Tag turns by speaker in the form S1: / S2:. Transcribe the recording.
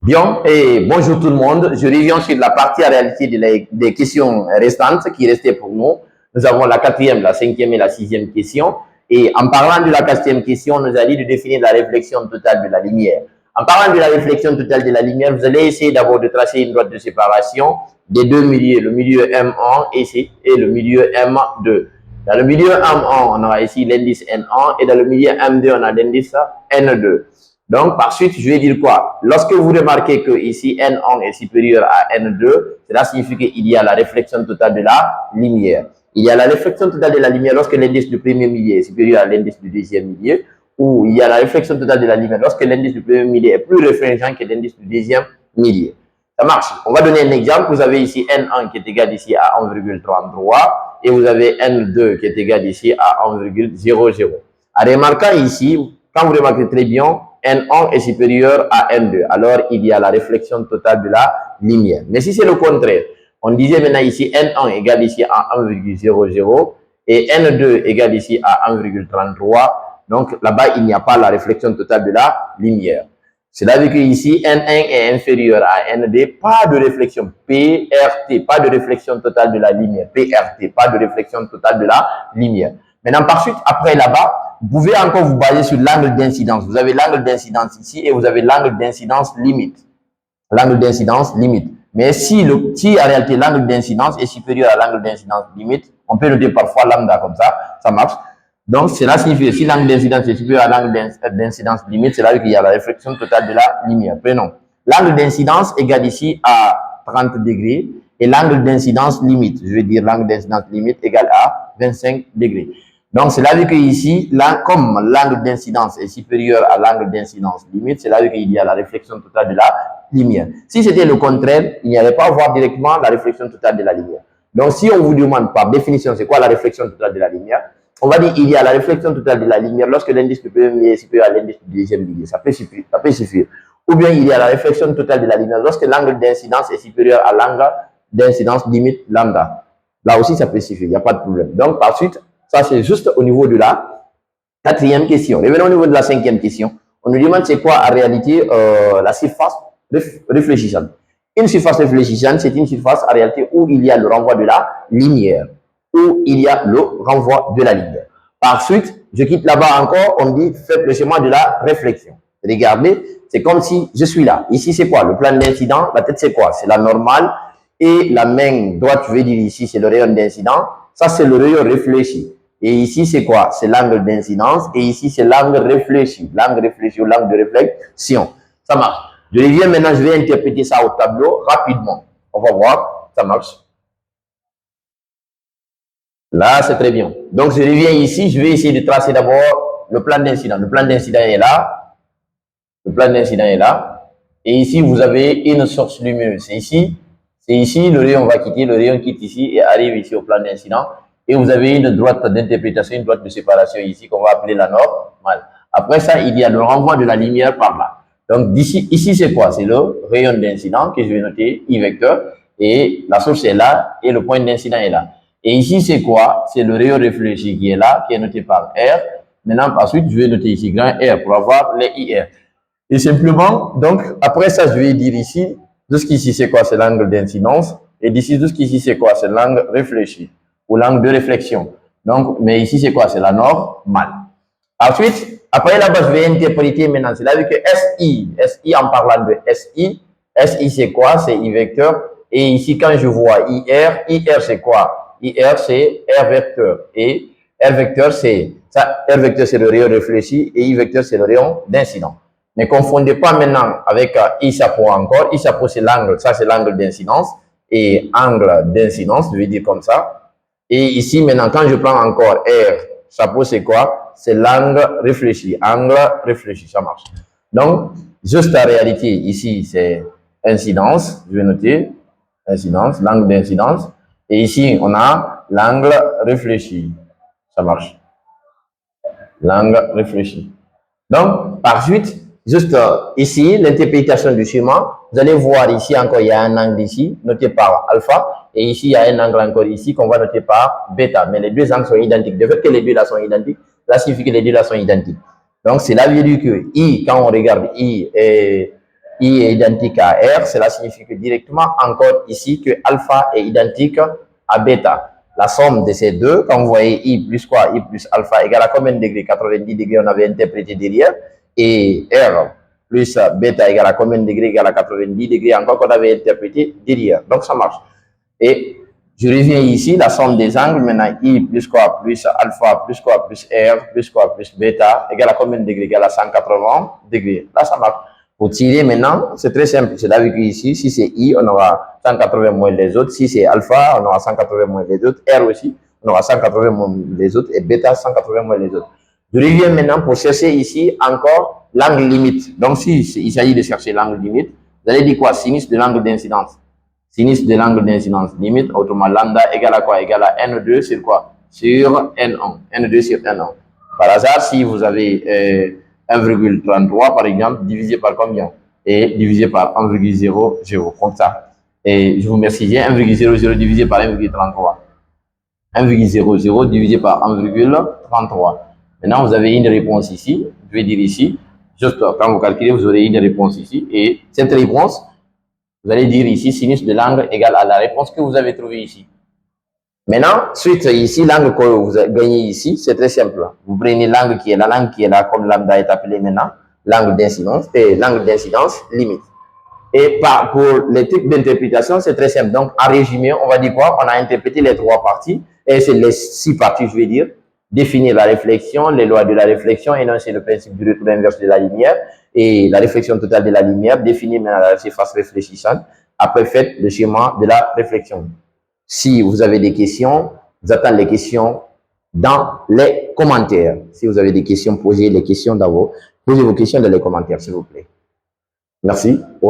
S1: Bien, et bonjour tout le monde. Je reviens sur la partie en réalité des questions restantes qui restaient pour nous. Nous avons la quatrième, la cinquième et la sixième question. Et en parlant de la quatrième question, on nous a dit de définir la réflexion totale de la lumière. En parlant de la réflexion totale de la lumière, vous allez essayer d'abord de tracer une droite de séparation des deux milieux, le milieu M1 et le milieu M2. Dans le milieu M1, on aura ici l'indice N1 et dans le milieu M2, on a l'indice N2. Donc, par suite, je vais dire quoi? Lorsque vous remarquez que ici N1 est supérieur à N2, cela signifie qu'il y a la réflexion totale de la lumière. Il y a la réflexion totale de la lumière lorsque l'indice du premier milieu est supérieur à l'indice du deuxième milieu, ou il y a la réflexion totale de la lumière lorsque l'indice du premier milieu est plus réfringent que l'indice du deuxième milieu. Ça marche. On va donner un exemple. Vous avez ici N1 qui est égal ici à 1,33 et vous avez N2 qui est égal ici à 1,00. En remarquant ici, quand vous remarquez très bien, N1 est supérieur à N2. Alors, il y a la réflexion totale de la lumière. Mais si c'est le contraire, on disait maintenant ici N1 égale ici à 1,00 et N2 égale ici à 1,33. Donc, là-bas, il n'y a pas la réflexion totale de la lumière. Cela veut dire qu'ici, N1 est inférieur à N2, pas de réflexion, PRT, pas de réflexion totale de la lumière, PRT, pas de réflexion totale de la lumière. Maintenant, par suite, après là-bas, vous pouvez encore vous baser sur l'angle d'incidence. Vous avez l'angle d'incidence ici et vous avez l'angle d'incidence limite. L'angle d'incidence limite. Mais si en réalité l'angle d'incidence est supérieur à l'angle d'incidence limite, on peut noter parfois lambda comme ça marche. Donc, cela signifie que si l'angle d'incidence est supérieur à l'angle d'incidence limite, c'est là qu'il y a la réflexion totale de la lumière. Prenons. L'angle d'incidence égale ici à 30 degrés et l'angle d'incidence limite, je veux dire l'angle d'incidence limite égale à 25 degrés. Donc, c'est là que ici, là, comme l'angle d'incidence est supérieur à l'angle d'incidence limite, c'est là qu'il y a la réflexion totale de la lumière. Si c'était le contraire, il n'y allait pas avoir directement la réflexion totale de la lumière. Donc, si on vous demande par définition c'est quoi la réflexion totale de la lumière, on va dire qu'il y a la réflexion totale de la lumière lorsque l'indice du premier milieu est supérieur à l'indice du deuxième milieu. Ça peut suffire. Ou bien il y a la réflexion totale de la lumière lorsque l'angle d'incidence est supérieur à l'angle d'incidence limite lambda. Là aussi, ça peut suffire. Il n'y a pas de problème. Donc, par suite, ça, c'est juste au niveau de la quatrième question. Revenons au niveau de la cinquième question. On nous demande c'est quoi en réalité la surface réfléchissante. Une surface réfléchissante, c'est une surface en réalité où il y a le renvoi de la lumière. Où il y a le renvoi de la lumière. Par suite, je quitte là-bas encore, on dit faites le schéma de la réflexion. Regardez, c'est comme si je suis là. Ici, c'est quoi? Le plan d'incident, la tête, c'est quoi? C'est la normale. Et la main droite, je vais dire ici, c'est le rayon d'incident. Ça, c'est le rayon réfléchi. Et ici, c'est quoi? C'est l'angle d'incidence. Et ici, c'est l'angle réfléchi. L'angle réfléchi ou l'angle de réflexion. Ça marche. Je reviens maintenant, je vais interpréter ça au tableau rapidement. On va voir. Ça marche. Là, c'est très bien. Donc, je reviens ici. Je vais essayer de tracer d'abord le plan d'incident. Le plan d'incident est là. Le plan d'incident est là. Et ici, vous avez une source lumineuse. C'est ici, le rayon va quitter. Le rayon quitte ici et arrive ici au plan d'incident. Et vous avez une droite d'interprétation, une droite de séparation ici qu'on va appeler la normale. Après ça, il y a le renvoi de la lumière par là. Donc, ici, c'est quoi? C'est le rayon d'incident que je vais noter, I vecteur. Et la source est là et le point d'incident est là. Et ici, c'est quoi? C'est le rayon réfléchi qui est là, qui est noté par R. Maintenant, par suite, je vais noter ici grand R pour avoir les IR. Et simplement, donc, après ça, je vais dire ici, jusqu'ici, c'est quoi? C'est l'angle d'incidence. Et d'ici, jusqu'ici, c'est quoi? C'est l'angle réfléchi ou l'angle de réflexion. Donc, mais ici, c'est quoi? C'est la normale. Ensuite, après là-bas, je vais interpréter maintenant. C'est là que SI, en parlant de SI, c'est quoi? C'est I vecteur. Et ici, quand je vois IR, c'est quoi? IR, c'est R vecteur. Et R vecteur, c'est ça. R vecteur, c'est le rayon réfléchi. Et I vecteur, c'est le rayon d'incident. Ne confondez pas maintenant avec I chapeau encore. I chapeau, c'est l'angle. Ça, c'est l'angle d'incidence. Et angle d'incidence, je vais dire comme ça. Et ici, maintenant, quand je prends encore R, chapeau, c'est quoi? C'est l'angle réfléchi. Angle réfléchi, ça marche. Donc, juste la réalité, ici, c'est incidence. Je vais noter incidence, l'angle d'incidence. Et ici, on a l'angle réfléchi. Ça marche. L'angle réfléchi. Donc, par suite, juste ici, l'interprétation du schéma, vous allez voir ici encore, il y a un angle ici, noté par alpha. Et ici, il y a un angle encore ici qu'on va noter par bêta. Mais les deux angles sont identiques. De fait que les deux là sont identiques, ça signifie que les deux là sont identiques. Donc, c'est là que I, quand on regarde I, est I est identique à R, cela signifie que directement, encore ici, que alpha est identique à bêta. La somme de ces deux, quand vous voyez I plus quoi, I plus alpha égale à combien de degrés? 90 degrés, on avait interprété derrière. Et R plus bêta égale à combien de degrés? Égale à 90 degrés, encore qu'on avait interprété derrière. Donc ça marche. Et je reviens ici, la somme des angles, maintenant I plus quoi, plus alpha, plus quoi, plus R, plus quoi, plus bêta, égale à combien de degrés? Égale à 180 degrés. Là, ça marche. Pour tirer maintenant, c'est très simple. C'est-à-dire qu'ici, si c'est I, on aura 180 moins les autres. Si c'est alpha, on aura 180 moins les autres. R aussi, on aura 180 moins les autres. Et bêta, 180 moins les autres. Je reviens maintenant pour chercher ici encore l'angle limite. Donc, si il s'agit de chercher l'angle limite, vous allez dire quoi? Sinus de l'angle d'incidence. Sinus de l'angle d'incidence limite, autrement lambda égale à quoi? Égale à N2 sur quoi? Sur N1. N2 sur N1. Par hasard, si vous avez 1,33 par exemple, divisé par combien? Et divisé par 1,00, comme ça. Et je vous remercie bien, 1,00 divisé par 1,33. 1,00 divisé par 1,33. Maintenant, vous avez une réponse ici. Je vais dire ici. Juste quand vous calculez, vous aurez une réponse ici. Et cette réponse, vous allez dire ici, sinus de l'angle égale à la réponse que vous avez trouvée ici. Maintenant, suite ici, l'angle que vous avez gagné ici, c'est très simple. Vous prenez l'angle qui est là, comme lambda est appelé maintenant, l'angle d'incidence, et l'angle d'incidence limite. Et pour les types d'interprétation, c'est très simple. Donc, en résumé, on va dire quoi? On a interprété les trois parties, et c'est les 6 parties, je vais dire. Définir la réflexion, les lois de la réflexion, énoncer le principe du retour inverse de la lumière, et la réflexion totale de la lumière, définir maintenant la surface réfléchissante, après faites le schéma de la réflexion. Si vous avez des questions, j'attends les questions dans les commentaires. Si vous avez des questions, posez les questions posez vos questions dans les commentaires, s'il vous plaît. Merci.